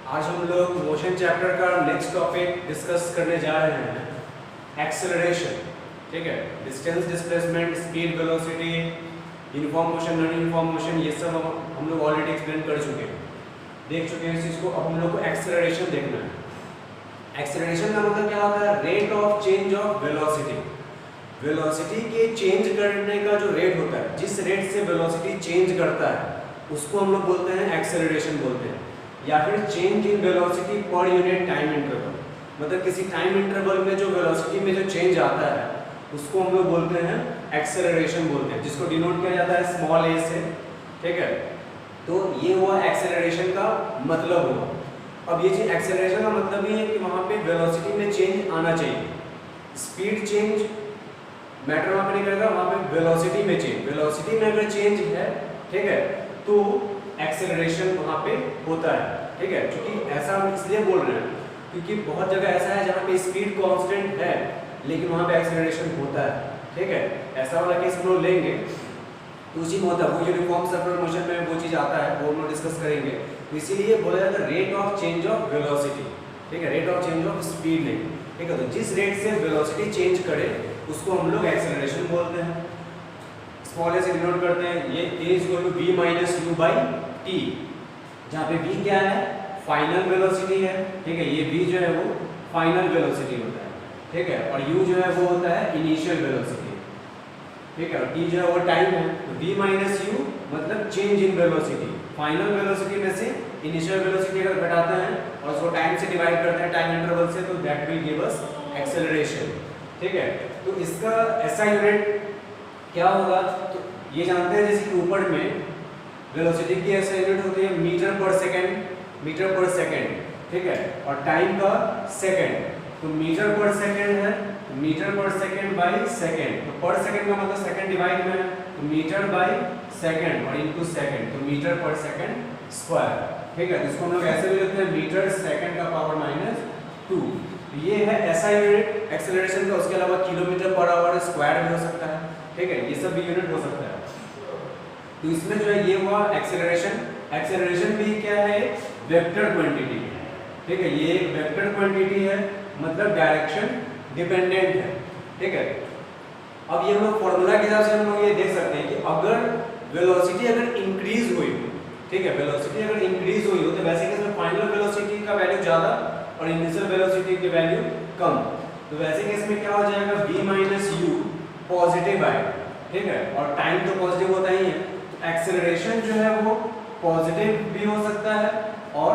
आज हम लोग मोशन चैप्टर का नेक्स्ट टॉपिक डिस्कस करने जा रहे हैं, एक्सेलरेशन। ठीक है, distance, displacement, speed, velocity, uniform motion, non uniform motion, ये सब हम लोग ऑलरेडी एक्सप्लेन कर चुके हैं, देख चुके हैं इस चीज़ को। अब हम लोग को एक्सेलरेशन देखना है। एक्सेलरेशन का मतलब क्या होता है? Rate of change of velocity. Velocity के चेंज करने का जो रेट होता है, जिस रेट से वेलोसिटी चेंज करता है, उसको हम लोग बोलते हैं एक्सेलरेशन बोलते हैं, या फिर change in velocity per unit time interval. मतलब किसी टाइम इंटरवल में जो वेलोसिटी में जो चेंज आता है उसको हम लोग बोलते हैं एक्सेलरेशन बोलते हैं, जिसको डिनोट किया जाता है स्मॉल ए से। ठीक है, तो ये हुआ एक्सेलरेशन का मतलब हुआ। अब ये चीज एक्सेलरेशन का मतलब ये है कि वहाँ पे वेलोसिटी में चेंज आना चाहिए। स्पीड चेंज मैटर वहाँ पे नहीं करेगा, वहाँ पे वेलोसिटी में चेंज, वेलोसिटी में अगर चेंज है, ठीक है, तो एक्सेलरेशन वहाँ पे होता है। ठीक है, क्योंकि ऐसा हम इसलिए बोल रहे हैं क्योंकि बहुत जगह ऐसा है जहाँ पे स्पीड कांस्टेंट है लेकिन वहाँ पे एक्सेलरेशन होता है। ठीक है, ऐसा वाला केस हम लोग लेंगे तो उसी में होता है, वो यूनिफॉर्म सर्कुलर मोशन में वो चीज़ आता है, वो हम लोग डिस्कस करेंगे। तो इसीलिए बोला जाता है rate of change of velocity. ठीक है, rate of change of speed नहीं। ठीक है, तो जिस रेट से वेलोसिटी चेंज करे उसको हम लोग एक्सेलरेशन बोलते हैं। स्मॉल ए से डिनोट करते हैं, ये a is equal to v minus u by t, जहाँ पे v क्या है? फाइनल वेलोसिटी है। ठीक है, ये v जो है वो फाइनल वेलोसिटी होता है। ठीक है, और u जो है वो होता है इनिशियल वेलोसिटी। ठीक है, और t जो है वो टाइम है। तो v माइनस u मतलब change in velocity. Final velocity में से इनिशियल वेलोसिटी अगर घटाते हैं और उसको टाइम से डिवाइड करते हैं, टाइम इंटरवल से, तो that will give us acceleration. ठीक है, तो इसका ऐसा यूनिट क्या होगा? तो ये जानते हैं जैसे कि ऊपर में वेलोसिटी की ऐसा यूनिट होती है मीटर पर सेकंड, मीटर पर सेकंड। ठीक है, और टाइम का सेकंड, तो मीटर पर सेकंड है, मीटर पर सेकंड बाई सेकंड। तो पर सेकंड का मतलब सेकंड डिवाइड में है, तो मीटर बाई सेकंड और इनटू सेकंड, तो मीटर पर सेकंड स्क्वायर। ठीक है, इसको हम लोग ऐसे भी लिखते हैं मीटर सेकंड का पावर माइनस 2। ये है ऐसा यूनिट एक्सेलरेशन का। उसके अलावा किलोमीटर पर आवर स्क्वायर भी हो सकता है। ठीक है, ये सब भी यूनिट हो सकता है। तो इसमें जो है ये हुआ एक्सेलरेशन। एक्सेलरेशन भी क्या है? वेक्टर क्वांटिटी है। ठीक है, ये एक वेक्टर क्वांटिटी है, मतलब डायरेक्शन डिपेंडेंट है। ठीक है, अब ये हम लोग फॉर्मूला के हिसाब से हम लोग ये देख सकते हैं कि अगर वेलोसिटी अगर इंक्रीज हुई हो, ठीक है, वेलोसिटी अगर इंक्रीज हुई हो तो वैसे केस में फाइनल वेलोसिटी का वैल्यू ज्यादा और इनिशियल वेलोसिटी की वैल्यू कम। तो वैसे केस में क्या हो जाएगा? v माइनस u पॉजिटिव आएगा। ठीक है, और टाइम तो पॉजिटिव होता ही है, तो एक्सेलरेशन जो है वो पॉजिटिव भी हो सकता है और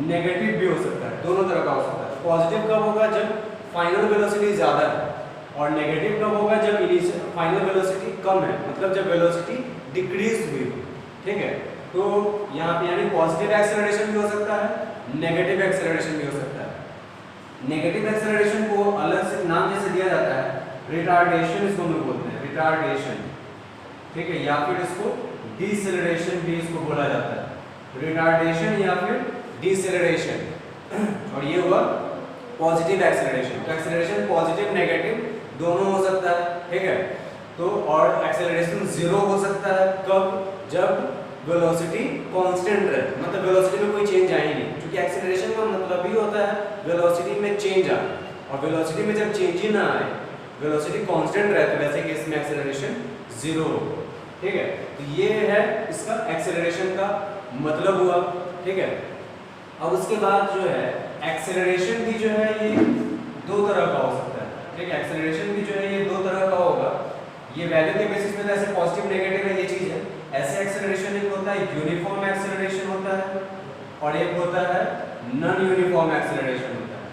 नेगेटिव भी हो सकता है, दोनों तरह का हो सकता है। पॉजिटिव कब होगा? जब फाइनल वेलोसिटी ज्यादा है, और नेगेटिव कब होगा? जब इनिशियल फाइनल वेलोसिटी कम है, मतलब जब वेलोसिटी डिक्रीज हुई हो। ठीक है, तो यहाँ पे यानी पॉजिटिव एक्सेलरेशन भी हो सकता है, नेगेटिव एक्सेलरेशन भी हो सकता है। नेगेटिव एक्सेलरेशन को अलग से नाम जैसे दिया जाता है, रिटार्डेशन इसको हम लोग बोलते हैं, रिटार्डेशन। ठीक है, या फिर इसको डिसेलरेशन भी इसको बोला जाता है, रिटार्डेशन या फिर डिसेलरेशन। और ये हुआ पॉजिटिव एक्सेलरेशन। तो एक्सेलरेशन पॉजिटिव नेगेटिव दोनों हो सकता है। ठीक है, तो और एक्सेलरेशन जीरो हो सकता है कब? जब वेलोसिटी कांस्टेंट रहे, मतलब वेलोसिटी में कोई चेंज आए नहीं, क्योंकि एक्सेलरेशन का मतलब ही होता है वेलोसिटी में चेंज आए, और वेलोसिटी में जब चेंज ही ना आए, वेलोसिटी कांस्टेंट रहे, तो वैसे केस में एक्सेलरेशन जीरो होगा। ठीक है, तो ये है इसका एक्सेलरेशन का मतलब हुआ। ठीक है, अब उसके बाद जो है एक्सेलरेशन भी जो है ये दो तरह का हो सकता है। ठीक है, एक्सेलरेशन भी जो है ये दो तरह का होगा। ये वैल्यू के बेसिस पे ऐसे पॉजिटिव नेगेटिव है, ये चीज है। ऐसे एक्सेलरेशन एक होता है यूनिफॉर्म एक्सेलरेशन होता है, और एक होता है नॉन यूनिफॉर्म एक्सेलरेशन होता है।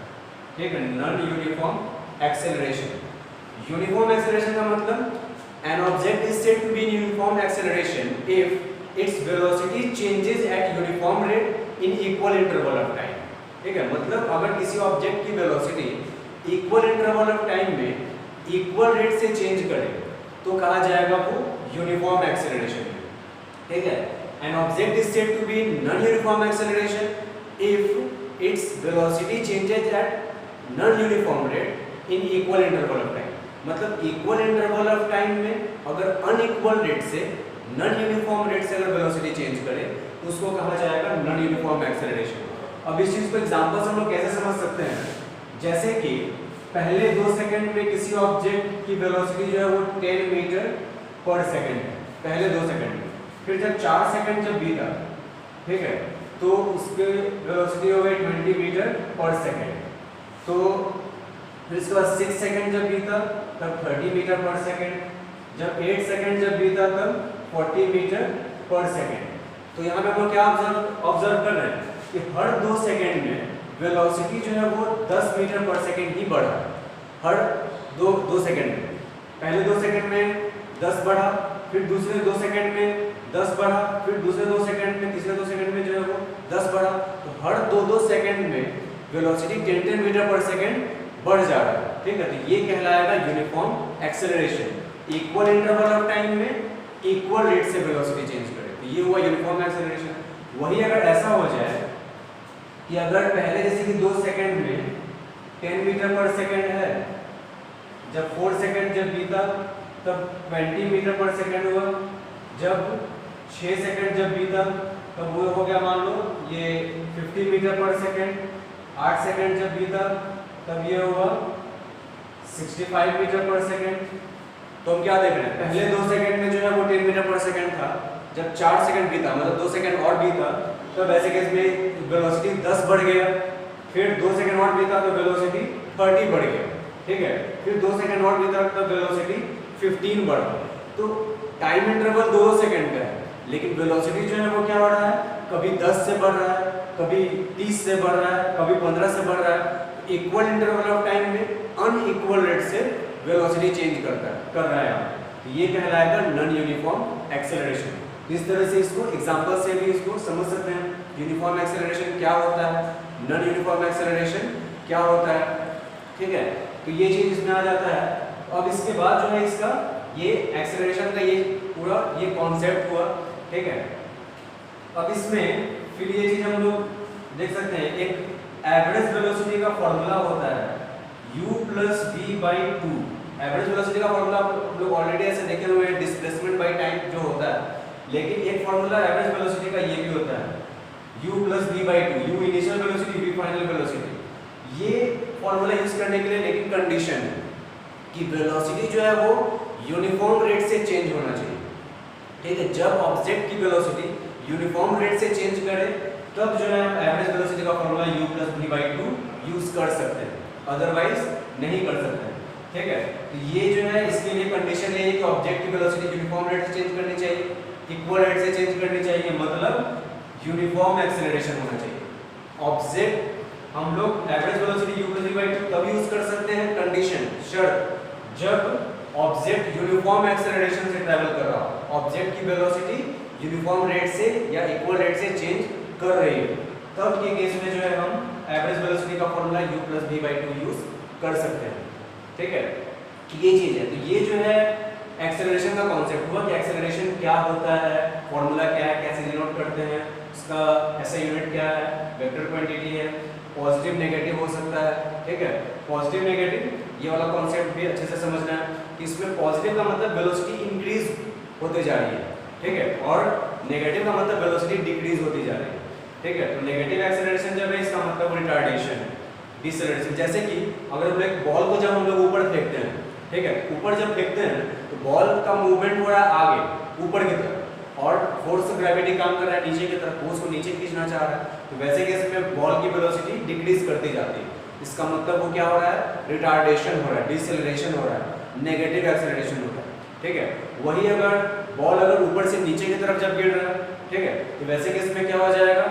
ठीक है, non uniform acceleration. Uniform acceleration का मतलब an object is said to be in uniform acceleration if its velocity changes at uniform rate in equal interval of time। ठीक है, मतलब अगर किसी ऑब्जेक्ट की velocity equal interval of time में equal rate से चेंज करे तो कहा जाएगा वो यूनिफॉर्म एक्सेलरेशन। ठीक है, an object is said to be in non-uniform acceleration if its velocity changes at non-uniform rate in equal interval of time। मतलब इक्वल इंटरवल ऑफ टाइम में अगर अनइक्वल रेट से, नॉन यूनिफॉर्म रेट से अगर velocity change करे तो उसको कहा जाएगा नॉन यूनिफॉर्म एक्सेलरेशन। अब इस चीज को एग्जांपल से हम लोग कैसे समझ सकते हैं, जैसे कि पहले 2 सेकंड में किसी ऑब्जेक्ट की वेलोसिटी जो है वो 10 मीटर पर सेकंड है, पहले 2 सेकंड में। फिर जब 4 सेकंड जब बीता, ठीक है, तो उसके वेलोसिटी हो गई 20 मीटर पर सेकंड। तो फिर इसके बाद 6 सेकंड जब बीता तब 30 मीटर पर सेकंड, जब 8 सेकंड जब बीता तब 40 मीटर पर सेकंड। तो यहाँ पे हम लोग क्या ऑब्जर्व कर रहे हैं कि हर 2 सेकंड में वेलोसिटी जो है वो 10 मीटर पर सेकंड ही बढ़ा, हर दो सेकंड में। पहले 2 सेकंड में 10 बढ़ा, फिर दूसरे 2 सेकंड में 10 बढ़ा, फिर दूसरे 2 सेकंड में, तीसरे 2 सेकंड में जो है वो 10 बढ़ा। तो हर 2 सेकंड में वेलोसिटी 10 मीटर पर सेकंड बढ़ जा रहा है, ठीक है। तो ये कहलाएगा uniform acceleration. Equal interval of time में इक्वल रेट से वेलोसिटी चेंज करे, तो ये हुआ यूनिफॉर्म एक्सेलरेशन। वही अगर ऐसा हो जाए कि अगर पहले जैसे कि 2 सेकंड में 10 मीटर पर सेकंड है, जब 4 सेकंड जब बीता तब 20 मीटर पर सेकंड हुआ, जब 6 सेकंड जब बीता तब वो हो गया मान लो ये 50 मीटर पर सेकंड, 8 सेकंड जब बीता तब ये हुआ 65 मीटर पर सेकंड। तो हम क्या देख रहे हैं, पहले 2 सेकंड में जो है वो 10 मीटर पर सेकंड था, जब 4 सेकंड बीता मतलब 2 सेकंड और बीता तब ऐसे केस में वेलोसिटी 10 बढ़ गया, फिर 2 सेकंड और बीता तो वेलोसिटी 30 बढ़ गया, ठीक है, फिर 2 सेकंड और बीता तब वेलोसिटी 15 बढ़ा। तो टाइम इंटरवल 2 सेकंड का है, लेकिन वेलोसिटी जो है वो क्या बढ़ रहा है, कभी 10 से बढ़ रहा है, कभी 30 से बढ़ रहा है, कभी 15 से बढ़ रहा है। इक्वल इंटरवल ऑफ टाइम में अनइक्वल रेट से वेलोसिटी चेंज कर रहा है। तो ये कहलाएगा नॉन यूनिफॉर्म एक्सेलरेशन। इस तरह से इसको एग्जांपल से भी इसको समझ सकते हैं, यूनिफॉर्म एक्सेलरेशन क्या होता है, नॉन यूनिफॉर्म एक्सेलरेशन क्या होता है, ठीक है। तो ये चीज इसमें आ जाता है। अब इसके बाद जो है इसका ये एक्सेलरेशन का ये पूरा ये कॉन्सेप्ट हुआ, ठीक है। अब इसमें फिर ये चीज हम लोग देख सकते हैं, एक एवरेज वेलोसिटी का फॉर्मूला होता है u plus v by 2। Average velocity का फॉर्मूला हम लोग ऑलरेडी ऐसे देखे हुए हैं, डिस्प्लेसमेंट बाई टाइम जो होता है, लेकिन एक फॉर्मूला एवरेज वेलोसिटी का ये भी होता है u plus v by 2, u initial velocity v final velocity. ये फॉर्मूला यूज करने के लिए लेकिन कंडीशन है कि वेलोसिटी जो है वो यूनिफॉर्म रेट से चेंज होना चाहिए, ठीक है। जब ऑब्जेक्ट की वेलोसिटी यूनिफॉर्म रेट से चेंज करे तब जो है एवरेज वेलोसिटी का formula u plus v by 2 use कर सकते हैं, अदरवाइज नहीं कर सकते हैं, ठीक है। तो ये जो है इसके लिए कंडीशन है कि ऑब्जेक्ट की वेलोसिटी यूनिफॉर्म रेट से चेंज करनी चाहिए, इक्वल रेट से चेंज करनी चाहिए, मतलब यूनिफॉर्म एक्सेलरेशन होना चाहिए। ऑब्जेक्ट हम लोग average velocity u plus v by 2 तब यूज कर सकते हैं, कंडीशन शर्त जब ऑब्जेक्ट यूनिफॉर्म एक्सेलरेशन से ट्रैवल कर रहा हो, ऑब्जेक्ट की वेलोसिटी यूनिफॉर्म रेट से या इक्वल रेट से चेंज कर रही है, तब के केस में जो है हम एवरेज वेलोसिटी का formula u plus v by 2 use कर सकते हैं, ठीक है। ये चीज है। तो ये जो है एक्सेलरेशन का कॉन्सेप्ट हुआ कि एक्सेलरेशन क्या होता है, फॉर्मूला क्या है, कैसे डिनोट करते हैं, उसका ऐसा यूनिट क्या है, वेक्टर क्वांटिटी है, पॉजिटिव नेगेटिव हो सकता है, ठीक है। पॉजिटिव नेगेटिव ये वाला कॉन्सेप्ट भी अच्छे से समझना है कि इसमें पॉजिटिव का मतलब वेलोसिटी इंक्रीज होते जा रही है, ठीक है, और नेगेटिव का मतलब वेलोसिटी डिक्रीज होती जा रही है, ठीक है। तो नेगेटिव एक्सेलरेशन जब है इसका मतलब रिटार्डेशन है, डिसेलरेशन। जैसे कि अगर हम एक बॉल को जब हम लोग ऊपर फेंकते हैं, ठीक है, ऊपर जब फेंकते हैं तो बॉल का मूवमेंट हो रहा है आगे ऊपर की तरफ और फोर्स ऑफ ग्रेविटी काम कर रहा है नीचे की तरफ, वो उसको नीचे खींचना चाह रहा है। तो वैसे केस में बॉल की वेलोसिटी डिक्रीज करती जाती है, इसका मतलब वो क्या हो रहा है, रिटार्डेशन हो रहा है, डिसेलरेशन हो रहा है, नेगेटिव एक्सेलरेशन हो रहा है, ठीक है। वही अगर बॉल अगर ऊपर से नीचे की तरफ जब गिर रहा है, ठीक है, तो वैसे केस में क्या हो जाएगा,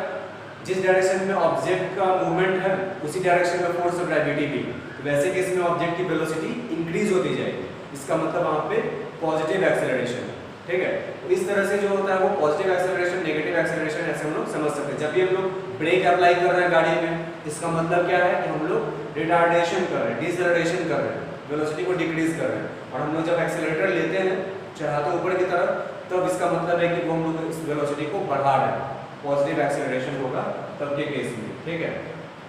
जिस डायरेक्शन में ऑब्जेक्ट का मूवमेंट है उसी डायरेक्शन में फोर्स ऑफ ग्रेविटी भी, तो वैसे केस में ऑब्जेक्ट की वेलोसिटी इंक्रीज होती जाएगी, इसका मतलब वहाँ पे पॉजिटिव एक्सेलरेशन है, ठीक है। तो इस तरह से जो होता है वो पॉजिटिव एक्सेलरेशन, नेगेटिव एक्सेलरेशन ऐसे हम लोग समझ सकते हैं। जब भी हम लोग ब्रेक अप्लाई कर रहे हैं गाड़ी में, इसका मतलब क्या है कि हम लोग रिटार्डेशन कर रहे हैं, डिसेलरेशन कर रहे हैं, वेलोसिटी को डिक्रीज कर रहे हैं। और हम लोग जब एक्सेलरेटर लेते हैं चढ़ाते ऊपर की तरफ, तब इसका मतलब है कि वो हम लोग इस वेलोसिटी को बढ़ा रहे हैं, पॉजिटिव एक्सेलरेशन होगा तब के केस में, ठीक है।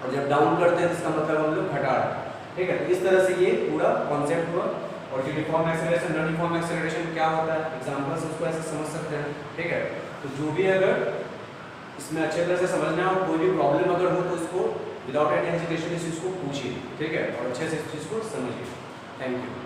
और जब डाउन करते हैं तो इसका मतलब हम लोग घटा रहे हैं, ठीक है। तो इस तरह से ये पूरा कॉन्सेप्ट हुआ। और uniform acceleration, non uniform acceleration क्या होता है, एग्जांपल से उसको ऐसे समझ सकते हैं, ठीक है। तो जो भी अगर इसमें अच्छे तरह से समझना हो, कोई भी प्रॉब्लम अगर हो तो विदाउट एनी हेजिटेशन इस चीज़ को पूछिए, ठीक है, और अच्छे से इस चीज़ को समझिए। Thank you.